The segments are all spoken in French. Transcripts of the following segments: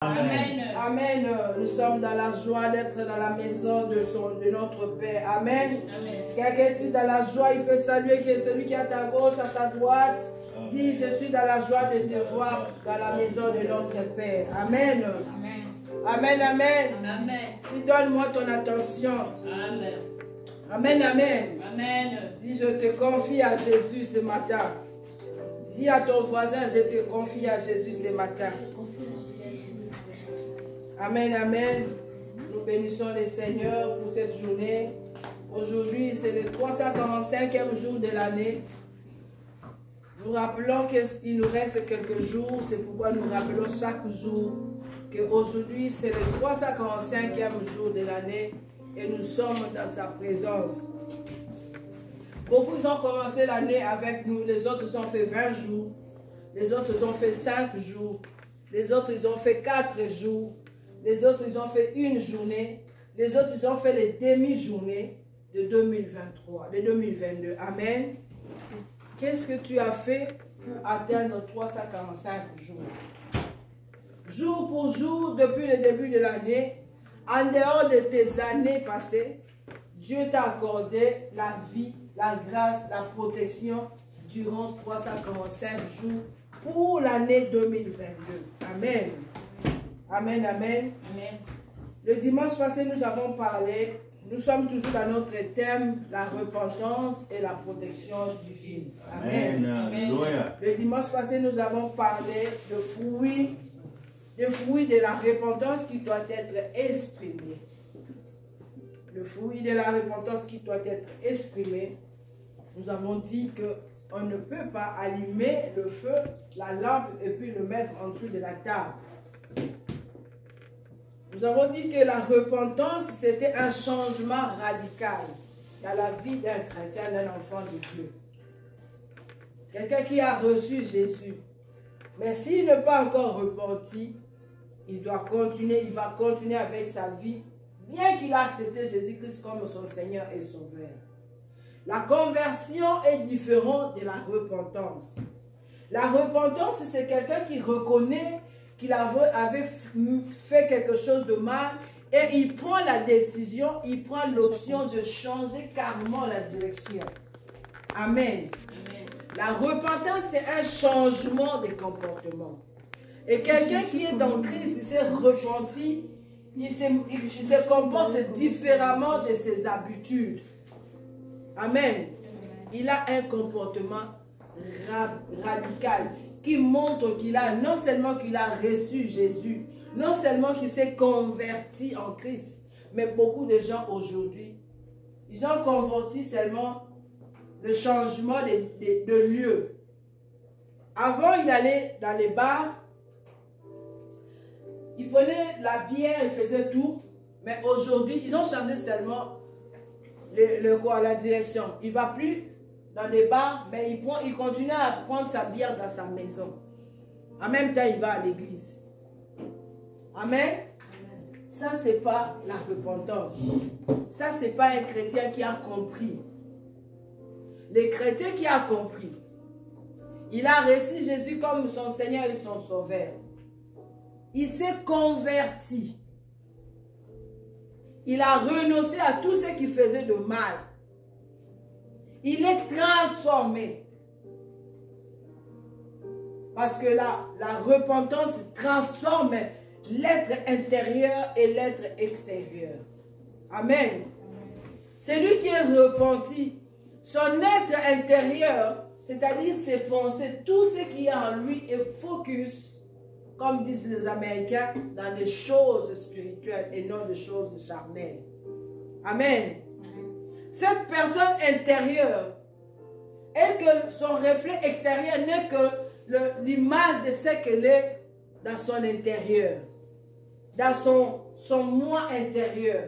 Amen. Amen. Nous sommes dans la joie d'être dans la maison de notre Père. Amen. Quelqu'un est dans la joie, il peut saluer celui qui est à ta gauche, à ta droite. Dis, je suis dans la joie de te voir dans la maison de notre Père. Amen. Amen, amen. Dis, donne-moi ton attention. Amen. Amen, amen. Amen. Dis, je te confie à Jésus ce matin. Dis à ton voisin, je te confie à Jésus ce matin. Amen, amen. Nous bénissons le Seigneur pour cette journée. Aujourd'hui, c'est le 345e jour de l'année. Nous rappelons qu'il nous reste quelques jours. C'est pourquoi nous rappelons chaque jour qu'aujourd'hui, c'est le 345e jour de l'année et nous sommes dans sa présence. Beaucoup ont commencé l'année avec nous. Les autres ont fait 20 jours. Les autres ont fait 5 jours. Les autres, ils ont fait 4 jours. Les autres, ils ont fait une journée. Les autres, ils ont fait les demi-journées de 2023, de 2022. Amen. Qu'est-ce que tu as fait pour atteindre 345 jours? Jour pour jour, depuis le début de l'année, en dehors de tes années passées, Dieu t'a accordé la vie, la grâce, la protection durant 345 jours pour l'année 2022. Amen. Amen, amen. Amen. Le dimanche passé, nous avons parlé, nous sommes toujours dans notre thème, la repentance et la protection divine. Amen. Amen. Le dimanche passé, nous avons parlé de fruits de la repentance qui doit être exprimé. Le fruit de la repentance qui doit être exprimé. Nous avons dit qu'on ne peut pas allumer le feu, la lampe et puis le mettre en dessous de la table. Nous avons dit que la repentance, c'était un changement radical dans la vie d'un chrétien, d'un enfant de Dieu. Quelqu'un qui a reçu Jésus. Mais s'il n'est pas encore repenti, il doit continuer, il va continuer avec sa vie, bien qu'il a accepté Jésus-Christ comme son Seigneur et Sauveur. La conversion est différente de la repentance. La repentance, c'est quelqu'un qui reconnaît qu'il avait fait quelque chose de mal et il prend la décision, il prend l'option de changer carrément la direction. Amen. Amen. La repentance, c'est un changement de comportement. Et quelqu'un qui est dans Christ, il s'est repenti, il se comporte différemment de ses habitudes. Amen. Il a un comportement radical qui montre qu'il a, non seulement qu'il a reçu Jésus, non seulement qu'il s'est converti en Christ, mais beaucoup de gens aujourd'hui, ils ont converti seulement le changement de lieu. Avant, il allait dans les bars, il prenait la bière, il faisait tout, mais aujourd'hui, ils ont changé seulement la direction. Il ne va plus dans les bars, mais il continue à prendre sa bière dans sa maison. En même temps, il va à l'église. Amen. Ça, ce n'est pas la repentance. Ça, ce n'est pas un chrétien qui a compris. Le chrétien qui a compris, il a reçu Jésus comme son Seigneur et son Sauveur. Il s'est converti. Il a renoncé à tout ce qui faisait de mal. Il est transformé. Parce que la repentance transforme l'être intérieur et l'être extérieur. Amen. Celui qui est repenti, son être intérieur, c'est-à-dire ses pensées, tout ce qui est en lui est focus, comme disent les Américains, dans les choses spirituelles et non les choses charnelles. Amen. Cette personne intérieure, et que son reflet extérieur n'est que l'image de ce qu'elle est dans son intérieur, dans son moi intérieur.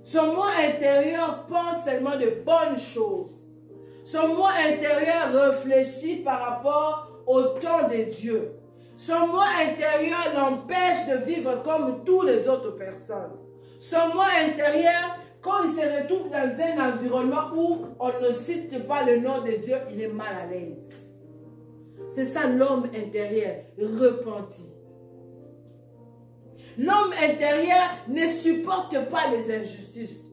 Son moi intérieur pense seulement de bonnes choses. Son moi intérieur réfléchit par rapport au temps de Dieu. Son moi intérieur l'empêche de vivre comme toutes les autres personnes. Son moi intérieur, quand il se retrouve dans un environnement où on ne cite pas le nom de Dieu, il est mal à l'aise. C'est ça l'homme intérieur, repenti. L'homme intérieur ne supporte pas les injustices.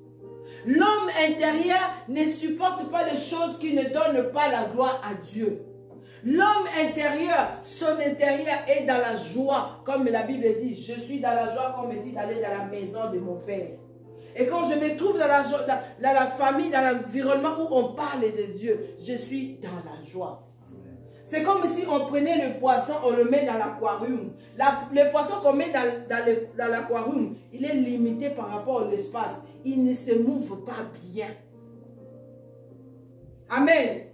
L'homme intérieur ne supporte pas les choses qui ne donnent pas la gloire à Dieu. L'homme intérieur, son intérieur est dans la joie. Comme la Bible dit, je suis dans la joie, comme on me dit d'aller dans la maison de mon Père. Et quand je me trouve dans la famille, dans l'environnement où on parle de Dieu, je suis dans la joie. C'est comme si on prenait le poisson, on le met dans l'aquarium. Le poisson qu'on met dans l'aquarium, il est limité par rapport à l'espace. Il ne se mouve pas bien. Amen.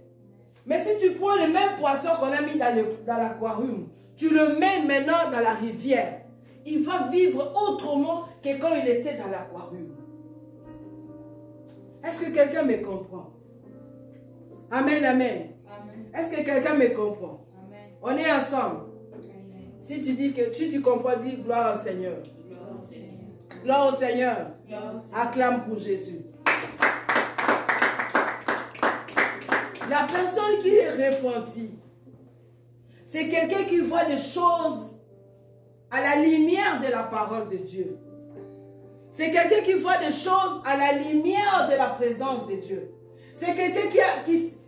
Mais si tu prends le même poisson qu'on a mis dans l'aquarium, tu le mets maintenant dans la rivière, il va vivre autrement que quand il était dans l'aquarium. Est-ce que quelqu'un me comprend? Amen, amen. Est-ce que quelqu'un me comprend? Amen. On est ensemble. Amen. Si tu dis que tu comprends, dis gloire au Seigneur. Gloire au Seigneur. Gloire au Seigneur. Gloire au Seigneur. Acclame pour Jésus. La personne qui est repentie, c'est quelqu'un qui voit des choses à la lumière de la parole de Dieu. C'est quelqu'un qui voit des choses à la lumière de la présence de Dieu. C'est quelqu'un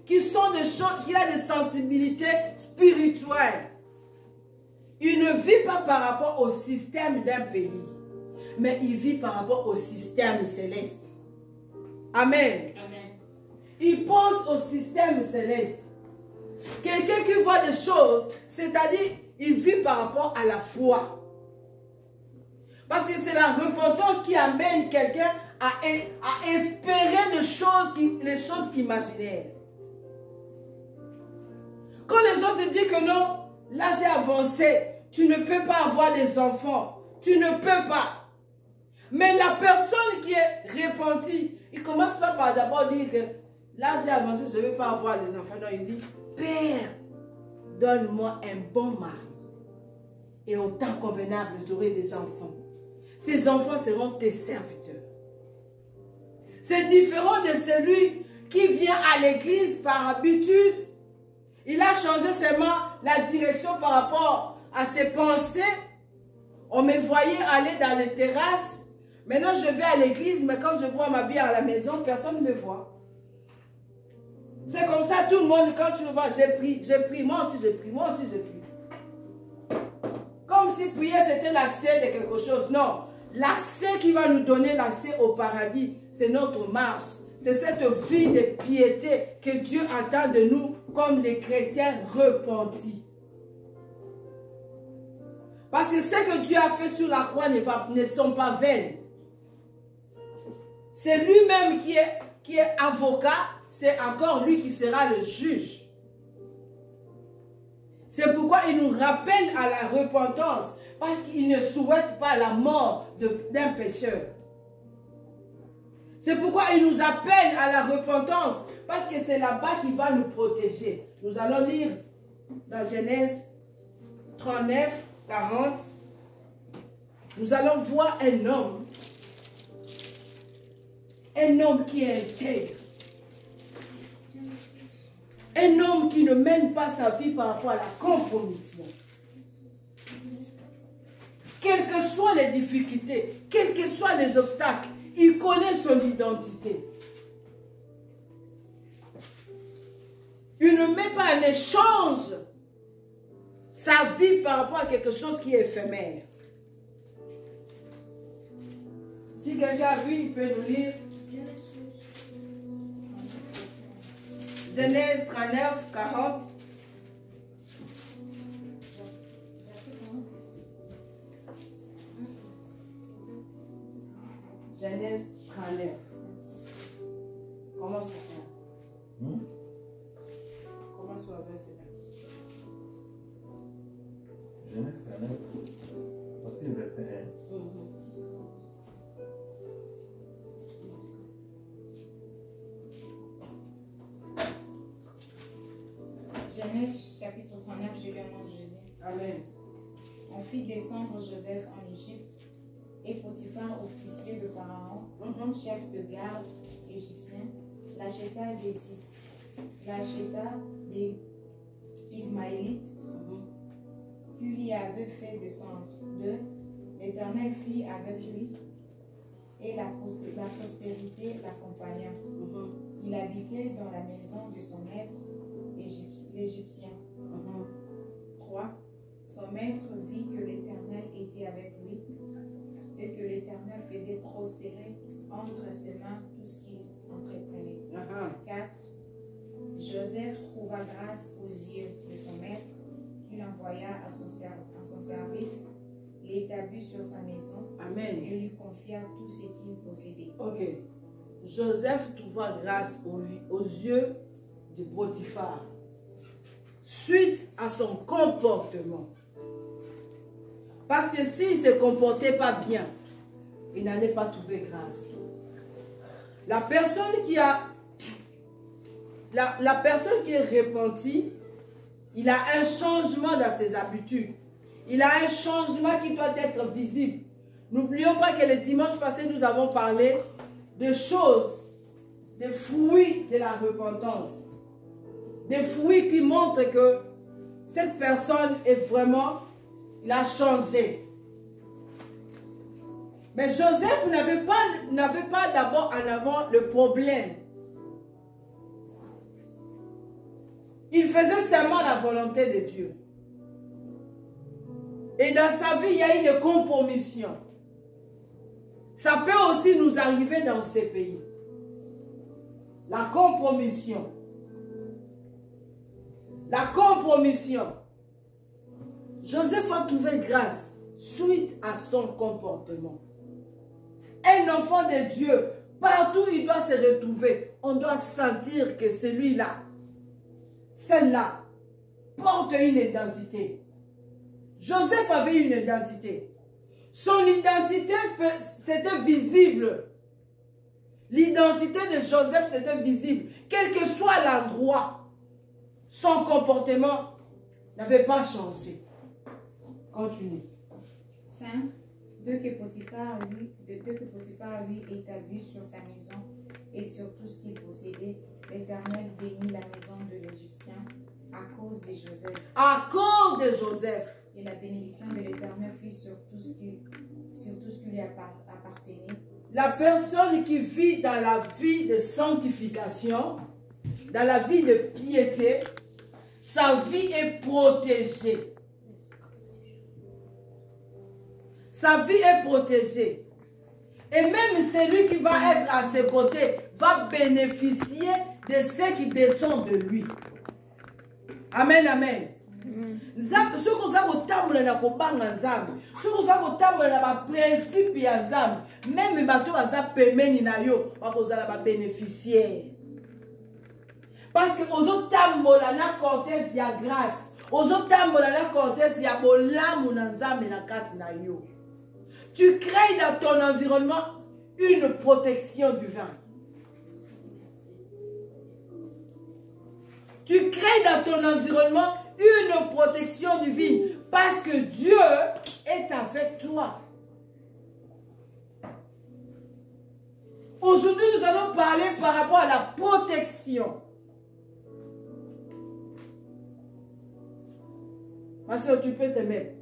qui sont des choses, qui a des sensibilités spirituelles. Il ne vit pas par rapport au système d'un pays, mais il vit par rapport au système céleste. Amen. Amen. Il pense au système céleste. Quelqu'un qui voit des choses, c'est-à-dire, il vit par rapport à la foi. Parce que c'est la repentance qui amène quelqu'un à espérer les choses imaginaires. Quand les autres te disent que non, l'âge est avancé, tu ne peux pas avoir des enfants. Tu ne peux pas. Mais la personne qui est repentie, il commence pas par d'abord dire que l'âge est avancé, je ne veux pas avoir des enfants. Non, il dit, Père, donne-moi un bon mari. Et au temps convenable, j'aurai des enfants. Ces enfants seront tes serviteurs. C'est différent de celui qui vient à l'église par habitude. Il a changé seulement la direction par rapport à ses pensées. On me voyait aller dans les terrasses. Maintenant, je vais à l'église, mais quand je bois ma bière à la maison, personne ne me voit. C'est comme ça, tout le monde, quand tu le vois, j'ai pris, moi aussi j'ai pris, moi aussi j'ai pris. Comme si prier c'était l'accès de quelque chose. Non, l'accès qui va nous donner l'accès au paradis, c'est notre marche. C'est cette vie de piété que Dieu attend de nous comme des chrétiens repentis. Parce que ce que Dieu a fait sur la croix ne sont pas vaines. C'est lui-même qui est avocat, c'est encore lui qui sera le juge. C'est pourquoi il nous rappelle à la repentance, parce qu'il ne souhaite pas la mort d'un pécheur. C'est pourquoi il nous appelle à la repentance, parce que c'est là-bas qu'il va nous protéger. Nous allons lire dans Genèse 39, 40. Nous allons voir un homme qui est intègre. Un homme qui ne mène pas sa vie par rapport à la compromission. Quelles que soient les difficultés, quels que soient les obstacles, il connaît son identité. Il ne met pas en échange sa vie par rapport à quelque chose qui est éphémère. Si quelqu'un a vu, il peut nous lire. Genèse 39, 40. Genèse 39. Commence au 1. Commence au verset 1. Genèse 39, aussi verset 1. Genèse chapitre 39, je lis au nom de Jésus. Amen. On fit descendre Joseph en Égypte et Potiphar, officier de Pharaon, chef de garde égyptien, l'acheta des Ismaélites qui lui avait fait descendre de l'Éternel fit avec lui et la prospérité l'accompagna. Il habitait dans la maison de son maître l'Égyptien. 3. Son maître vit que l'Éternel était avec lui et que l'Éternel faisait prospérer entre ses mains tout ce qu'il entreprenait. 4. Joseph trouva grâce aux yeux de son maître, qu'il envoya à son service, l'établit sur sa maison. Amen. Et lui confia tout ce qu'il possédait. Ok. Joseph trouva grâce aux yeux de Potiphar suite à son comportement. Parce que s'il ne se comportait pas bien, il n'allait pas trouver grâce. La personne qui est repentie, il a un changement dans ses habitudes. Il a un changement qui doit être visible. N'oublions pas que le dimanche passé, nous avons parlé de choses, des fruits de la repentance. Des fruits qui montrent que cette personne est vraiment, il a changé. Mais Joseph n'avait pas d'abord en avant le problème. Il faisait seulement la volonté de Dieu. Et dans sa vie, il y a une compromission. Ça peut aussi nous arriver dans ces pays. La compromission. La compromission. Joseph a trouvé grâce suite à son comportement. Un enfant de Dieu, partout où il doit se retrouver, on doit sentir que celui-là, celle-là, porte une identité. Joseph avait une identité. Son identité, c'était visible. L'identité de Joseph, c'était visible. Quel que soit l'endroit, son comportement n'avait pas changé. Continue. 5. Dès que Potiphar lui établit sur sa maison et sur tout ce qu'il possédait, l'Éternel bénit la maison de l'Égyptien à cause de Joseph. À cause de Joseph. Et la bénédiction de l'Éternel fut sur tout ce qui lui appartenait. La personne qui vit dans la vie de sanctification, dans la vie de piété, sa vie est protégée. Sa vie est protégée. Et même celui qui va être à ses côtés va bénéficier de ce qui descend de lui. Amen, amen. Ce qu'on a au temple na kobanga nzambe, ce qu'on a au temple na ba principe ya nzambe, même bato baza pemeni na yo, bakozala ba bénéficiaire. Parce que aux tambola na cortège ya grâce, aux tambola na cortège ya bolamu na nzambe na kati na yo. Tu crées dans ton environnement une protection divine. Tu crées dans ton environnement une protection divine parce que Dieu est avec toi. Aujourd'hui, nous allons parler par rapport à la protection. Ma soeur, tu peux te mettre.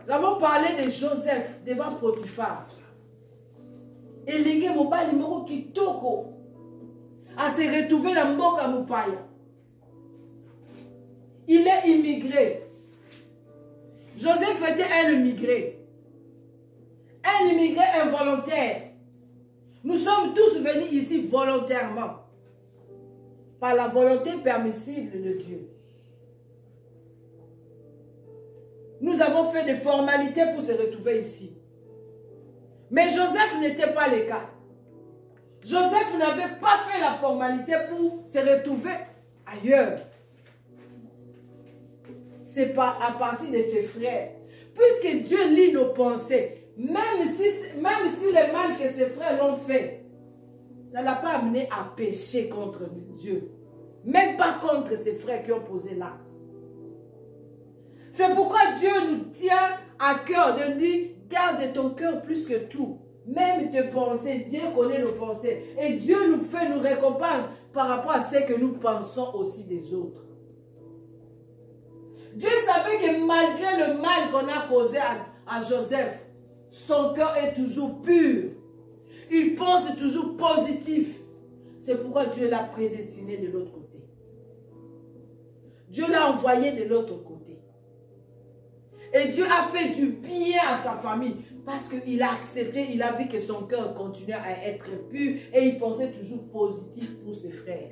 Nous avons parlé de Joseph devant Potiphar. Et l'ingé mobile numéro kitoko à se retrouver dans Mboka Mupaya. Il est immigré. Joseph était un immigré. Un immigré involontaire. Nous sommes tous venus ici volontairement. Par la volonté permissible de Dieu. Nous avons fait des formalités pour se retrouver ici. Mais Joseph n'était pas le cas. Joseph n'avait pas fait la formalité pour se retrouver ailleurs. C'est pas à partir de ses frères. Puisque Dieu lit nos pensées, même si le mal que ses frères l'ont fait, ça ne l'a pas amené à pécher contre Dieu. Même pas contre ses frères qui ont posé l'acte. C'est pourquoi Dieu nous tient à cœur de dire, garde ton cœur plus que tout. Même tes pensées, Dieu connaît nos pensées. Et Dieu nous récompense par rapport à ce que nous pensons aussi des autres. Dieu savait que malgré le mal qu'on a causé à Joseph, son cœur est toujours pur. Il pense toujours positif. C'est pourquoi Dieu l'a prédestiné de l'autre côté. Dieu l'a envoyé de l'autre côté. Et Dieu a fait du bien à sa famille parce qu'il a accepté, il a vu que son cœur continuait à être pur et il pensait toujours positif pour ses frères.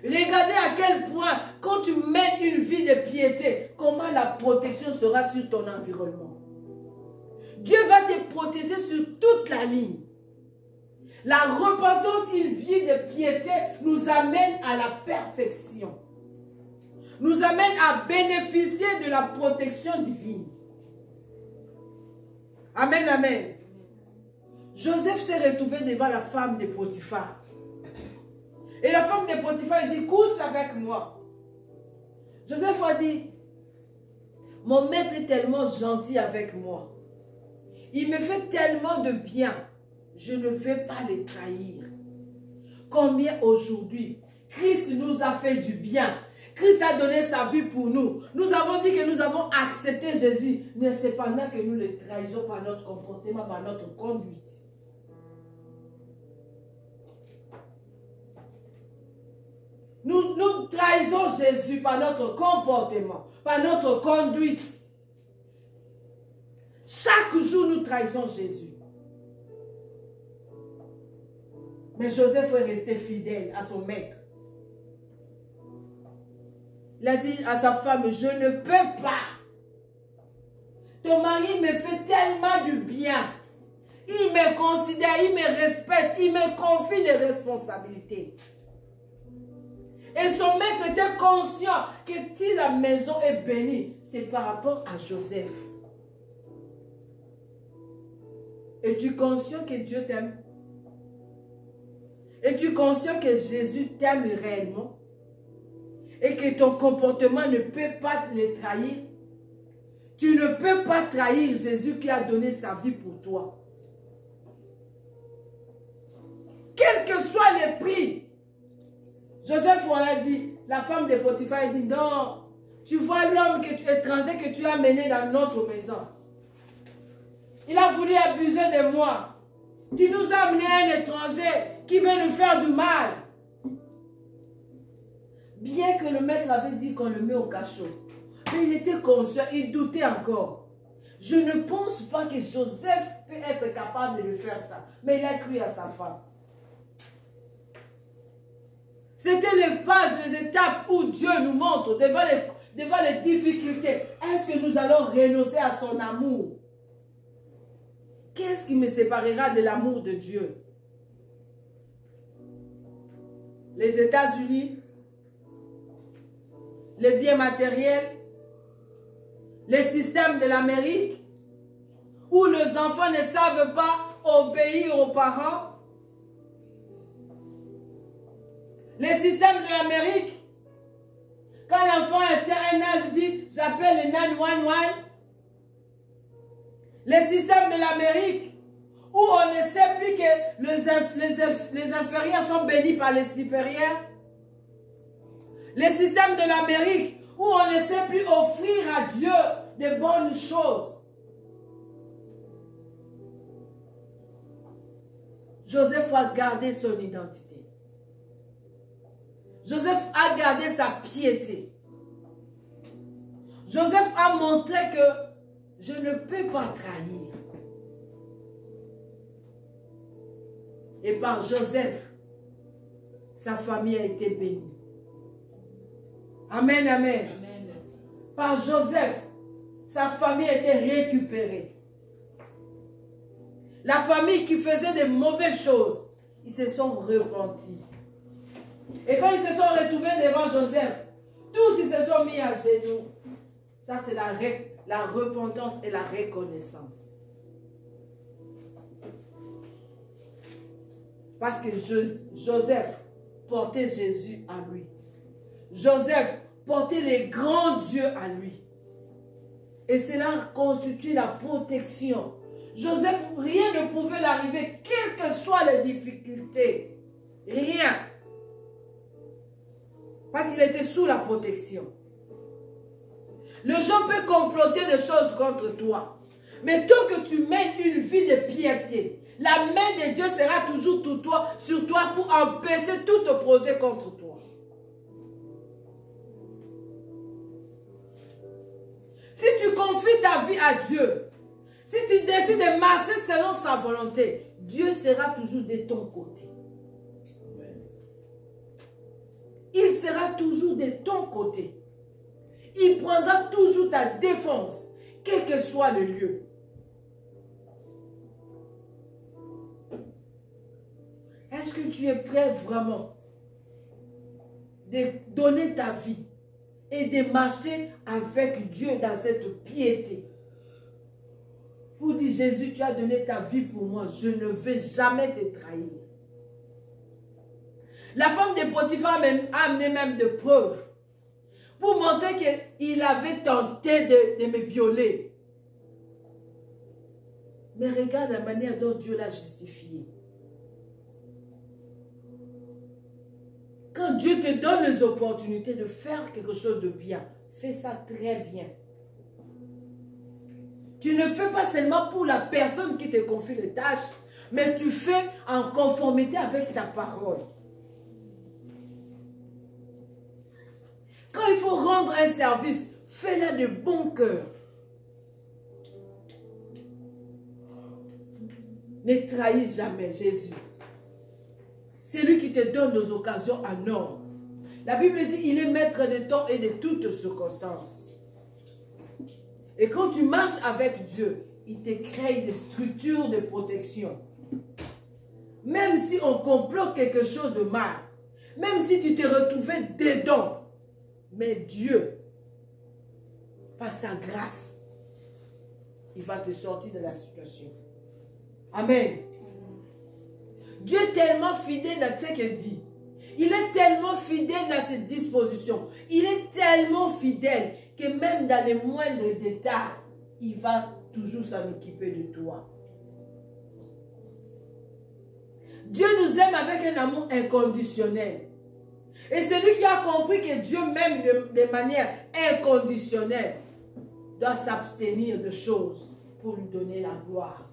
Regardez à quel point, quand tu mènes une vie de piété, comment la protection sera sur ton environnement. Dieu va te protéger sur toute la ligne. La repentance, une vie de piété, nous amène à la perfection. Nous amène à bénéficier de la protection divine. Amen, amen. Joseph s'est retrouvé devant la femme de Potiphar. Et la femme de Potiphar dit, couche avec moi. Joseph a dit, mon maître est tellement gentil avec moi. Il me fait tellement de bien. Je ne vais pas le trahir. Combien aujourd'hui, Christ nous a fait du bien. Christ a donné sa vie pour nous. Nous avons dit que nous avons accepté Jésus. Mais cependant que nous le trahissons par notre comportement, par notre conduite. Nous trahissons Jésus par notre comportement, par notre conduite. Chaque jour, nous trahissons Jésus. Mais Joseph est resté fidèle à son maître. Il a dit à sa femme, je ne peux pas. Ton mari me fait tellement du bien. Il me considère, il me respecte, il me confie des responsabilités. Et son maître était conscient que si la maison est bénie, c'est par rapport à Joseph. Es-tu conscient que Dieu t'aime? Es-tu conscient que Jésus t'aime réellement? Et que ton comportement ne peut pas le trahir? Tu ne peux pas trahir Jésus qui a donné sa vie pour toi. Quel que soit le prix. Joseph, on a dit, la femme de Potiphar, elle dit, non, tu vois l'homme étranger que tu as mené dans notre maison. Il a voulu abuser de moi. Tu nous as amené un étranger qui veut nous faire du mal. Bien que le maître avait dit qu'on le met au cachot. Mais il était conscient, il doutait encore. Je ne pense pas que Joseph peut être capable de faire ça. Mais il a cru à sa femme. C'était les phases, les étapes où Dieu nous montre devant les difficultés. Est-ce que nous allons renoncer à son amour? Qu'est-ce qui me séparera de l'amour de Dieu? Les États-Unis, les biens matériels, les systèmes de l'Amérique, où les enfants ne savent pas obéir aux parents. Les systèmes de l'Amérique, quand l'enfant atteint un âge, dit « j'appelle le 911 ». Les systèmes de l'Amérique, où on ne sait plus que les inférieurs sont bénis par les supérieurs. Les systèmes de l'Amérique, où on ne sait plus offrir à Dieu de bonnes choses. Joseph a gardé son identité. Joseph a gardé sa piété. Joseph a montré que je ne peux pas trahir. Et par Joseph, sa famille a été bénie. Amen, amen. Amen. Par Joseph, sa famille a été récupérée. La famille qui faisait de mauvaises choses, ils se sont repentis. Et quand ils se sont retrouvés devant Joseph, tous ils se sont mis à genoux. Ça c'est la repentance et la reconnaissance. Parce que Joseph portait Jésus à lui. Joseph portait les grands dieux à lui. Et cela constitue la protection. Joseph, rien ne pouvait l'arriver, quelles que soient les difficultés. Rien. Parce qu'il était sous la protection. Le gens peut comploter des choses contre toi. Mais tant que tu mènes une vie de piété, la main de Dieu sera toujours sur toi pour empêcher tout projet contre toi. Si tu confies ta vie à Dieu, si tu décides de marcher selon sa volonté, Dieu sera toujours de ton côté. Il sera toujours de ton côté. Il prendra toujours ta défense, quel que soit le lieu. Est-ce que tu es prêt vraiment de donner ta vie et de marcher avec Dieu dans cette piété? Pour dire, Jésus, tu as donné ta vie pour moi, je ne vais jamais te trahir. La femme de Potiphar a amené même des preuves pour montrer qu'il avait tenté de me violer. Mais regarde la manière dont Dieu l'a justifié. Quand Dieu te donne les opportunités de faire quelque chose de bien, fais ça très bien. Tu ne fais pas seulement pour la personne qui te confie les tâches, mais tu fais en conformité avec sa parole. Quand il faut rendre un service, fais-le de bon cœur. Ne trahis jamais Jésus. C'est lui qui te donne des occasions en or. La Bible dit, il est maître de temps et de toutes circonstances. Et quand tu marches avec Dieu, il te crée des structures de protection. Même si on complote quelque chose de mal, même si tu t'es retrouvé dedans, mais Dieu, par sa grâce, il va te sortir de la situation. Amen. Dieu est tellement fidèle à ce qu'il dit. Il est tellement fidèle dans ses dispositions. Il est tellement fidèle que même dans les moindres détails, il va toujours s'en occuper de toi. Dieu nous aime avec un amour inconditionnel. Et celui qui a compris que Dieu m'aime de manière inconditionnelle doit s'abstenir de choses pour lui donner la gloire.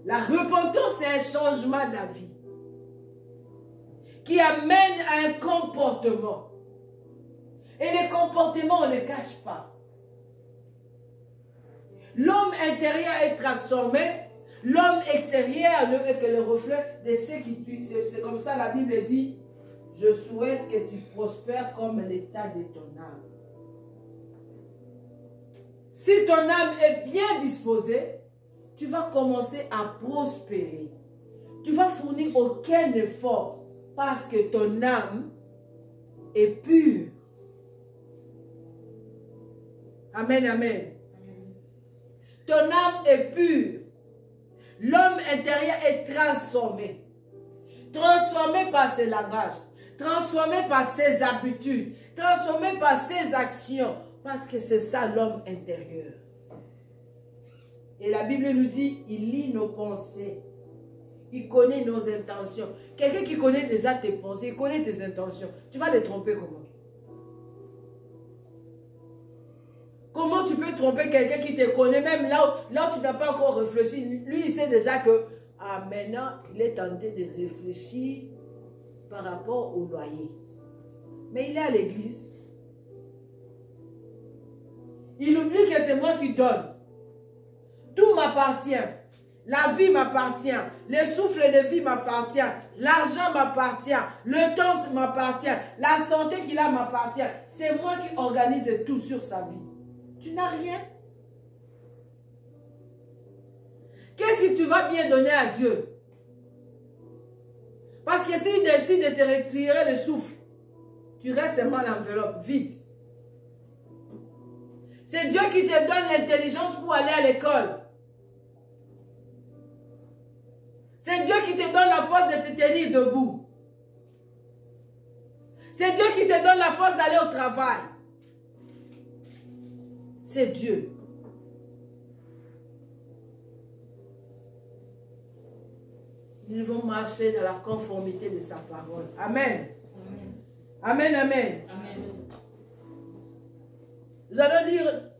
La repentance, c'est un changement d'avis qui amène à un comportement. Et les comportements, on ne les cache pas. L'homme intérieur est transformé, l'homme extérieur n'est que le reflet de ce qui tue. C'est comme ça la Bible dit, je souhaite que tu prospères comme l'état de ton âme. Si ton âme est bien disposée, tu vas commencer à prospérer. Tu vas fournir aucun effort parce que ton âme est pure. Amen, amen. Ton âme est pure. L'homme intérieur est transformé. Transformé par ses langages. Transformé par ses habitudes. Transformé par ses actions. Parce que c'est ça l'homme intérieur. Et la Bible nous dit, il lit nos pensées. Il connaît nos intentions. Quelqu'un qui connaît déjà tes pensées, il connaît tes intentions. Tu vas les tromper comment? Comment tu peux tromper quelqu'un qui te connaît, même là où tu n'as pas encore réfléchi? Lui, il sait déjà que maintenant, il est tenté de réfléchir par rapport au loyer. Mais il est à l'église. Il oublie que c'est moi qui donne. Tout m'appartient. La vie m'appartient. Le souffle de vie m'appartient. L'argent m'appartient. Le temps m'appartient. La santé qu'il a m'appartient. C'est moi qui organise tout sur sa vie. Tu n'as rien. Qu'est-ce que tu vas bien donner à Dieu? Parce que s'il décide de te retirer le souffle, tu restes seulement l'enveloppe vide. C'est Dieu qui te donne l'intelligence pour aller à l'école. C'est Dieu qui te donne la force de te tenir debout. C'est Dieu qui te donne la force d'aller au travail. C'est Dieu. Nous devons marcher dans la conformité de sa parole. Amen. Amen, amen. Amen. Nous allons lire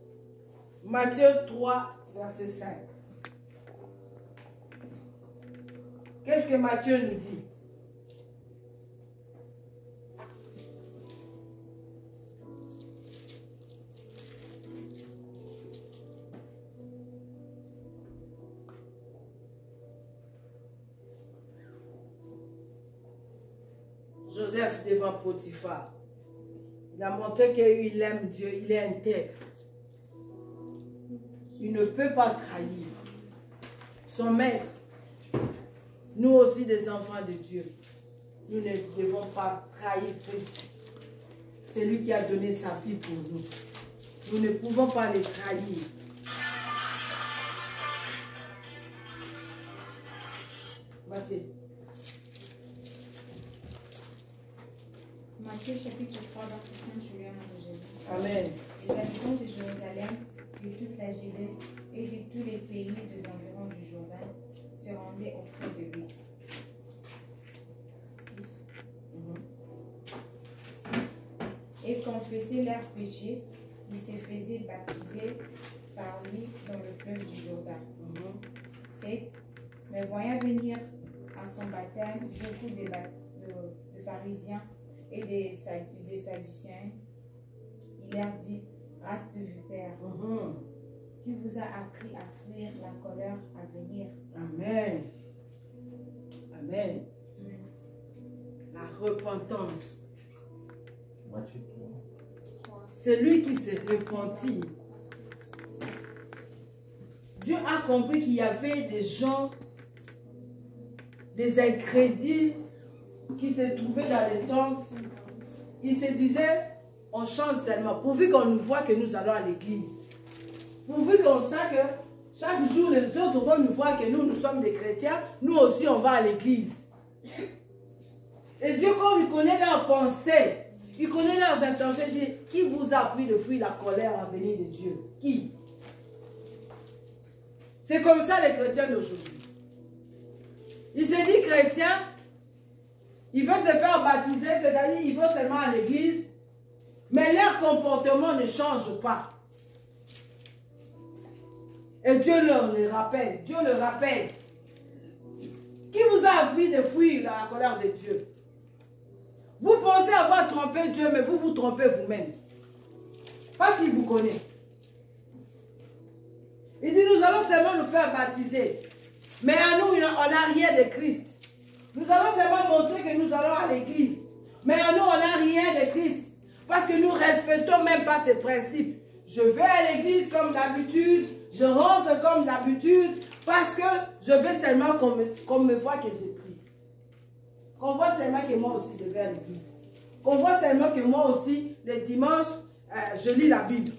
Matthieu 3, verset 5. Qu'est-ce que Matthieu nous dit? Joseph devant Potiphar. Il a montré qu'il aime Dieu, il est intègre. Il ne peut pas trahir son maître. Nous aussi, des enfants de Dieu, nous ne devons pas trahir Christ. C'est lui qui a donné sa vie pour nous. Nous ne pouvons pas les trahir. Matthieu. Matthieu chapitre 3, verset 5, je lis un nom de Jésus. Amen. Les habitants de Jérusalem, de toute la Judée et de tous les pays des environs du Jourdain se rendaient auprès de lui. 6. Et confessaient leurs péchés, ils se faisaient baptiser par lui dans le fleuve du Jourdain. 7. Mais voyant venir à son baptême beaucoup de pharisiens et des Sadducéens, il leur dit: race de vipères, qui vous a appris à fuir la colère à venir. Amen. Amen. La repentance. Matthieu 3. C'est lui qui s'est repenti. Dieu a compris qu'il y avait des gens, des incrédules qui se trouvaient dans les tentes. Ils se disaient, on change seulement, pourvu qu'on nous voit que nous allons à l'église. Pourvu qu'on sait que chaque jour les autres vont nous voir que nous sommes des chrétiens, nous aussi on va à l'église. Et Dieu, comme il connaît leurs pensées, il connaît leurs intentions, il dit, qui vous a appris de fuir la colère à venir de Dieu? Qui? C'est comme ça les chrétiens d'aujourd'hui. Il se dit chrétien, il veut se faire baptiser, c'est-à-dire il veut seulement à l'église, mais leur comportement ne change pas. Et Dieu leur le rappelle, Dieu le rappelle. Qui vous a appris de fuir la colère de Dieu? Vous pensez avoir trompé Dieu, mais vous vous trompez vous-même. Parce qu'il vous connaît. Il dit, nous allons seulement nous faire baptiser. Mais à nous, on n'a rien de Christ. Nous allons seulement montrer que nous allons à l'église. Mais à nous, on n'a rien de Christ. Parce que nous ne respectons même pas ses principes. Je vais à l'église comme d'habitude. Je rentre comme d'habitude. Parce que je veux seulement qu'on me voit que j'ai pris. Qu'on voit seulement que moi aussi je vais à l'église. Qu'on voit seulement que moi aussi, les dimanches, je lis la Bible.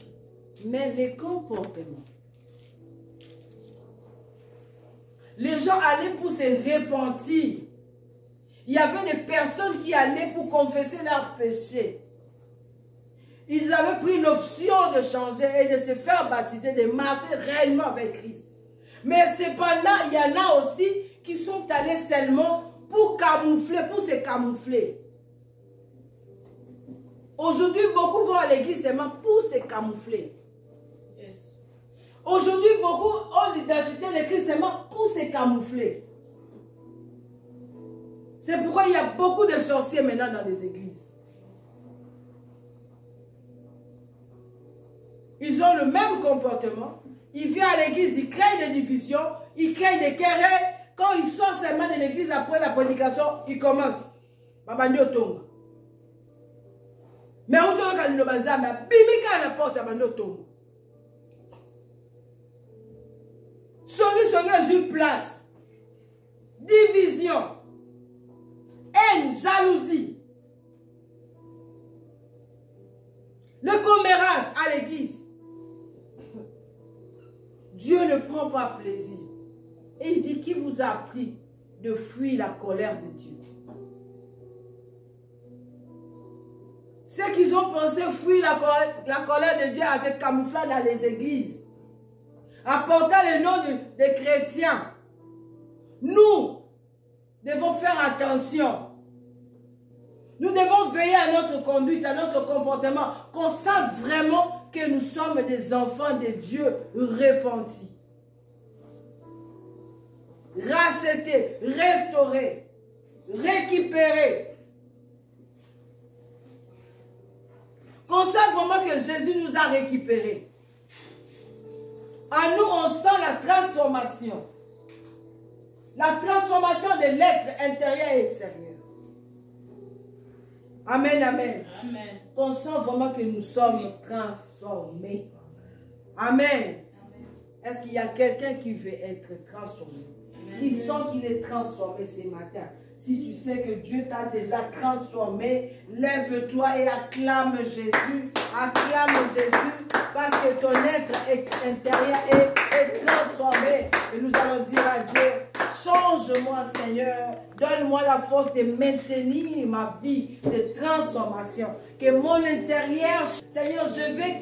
Mais les comportements. Les gens allaient pour se repentir. Il y avait des personnes qui allaient pour confesser leurs péchés. Ils avaient pris l'option de changer et de se faire baptiser, de marcher réellement avec Christ. Mais cependant, il y en a aussi qui sont allés seulement pour camoufler, pour se camoufler. Aujourd'hui, beaucoup vont à l'église seulement pour se camoufler. Aujourd'hui, beaucoup ont l'identité de Christ seulement pour se camoufler. C'est pourquoi il y a beaucoup de sorciers maintenant dans les églises. Ils ont le même comportement. Ils viennent à l'église, ils créent des divisions, ils créent des querelles. Quand ils sortent seulement de l'église après la prédication, ils commencent. Babandi otonga. Mais on dit que le banza, mais bimika la porte, babandi otonga. Songi une place. Division. Haine, jalousie. Le commérage à l'église. Dieu ne prend pas plaisir. Et il dit, qui vous a appris de fuir la colère de Dieu? Ceux qui ont pensé fuir la colère de Dieu à se camoufler dans les églises. À porter le nom des chrétiens. Nous, devons faire attention. Nous devons veiller à notre conduite, à notre comportement, qu'on sache vraiment que nous sommes des enfants de Dieu repentis. Rachetés, restaurés, récupérés. Qu'on sache vraiment que Jésus nous a récupérés. À nous, on sent la transformation. La transformation de l'être intérieur et extérieur. Amen, amen. Amen. On sent vraiment que nous sommes transformés. Amen. Est-ce qu'il y a quelqu'un qui veut être transformé? Amen. Qui sent qu'il est transformé ce matin? Si tu sais que Dieu t'a déjà transformé, lève-toi et acclame Jésus. Acclame Jésus parce que ton être intérieur est transformé. Et nous allons dire à Dieu, change-moi Seigneur, donne-moi la force de maintenir ma vie de transformation. Que mon intérieur, Seigneur, je vais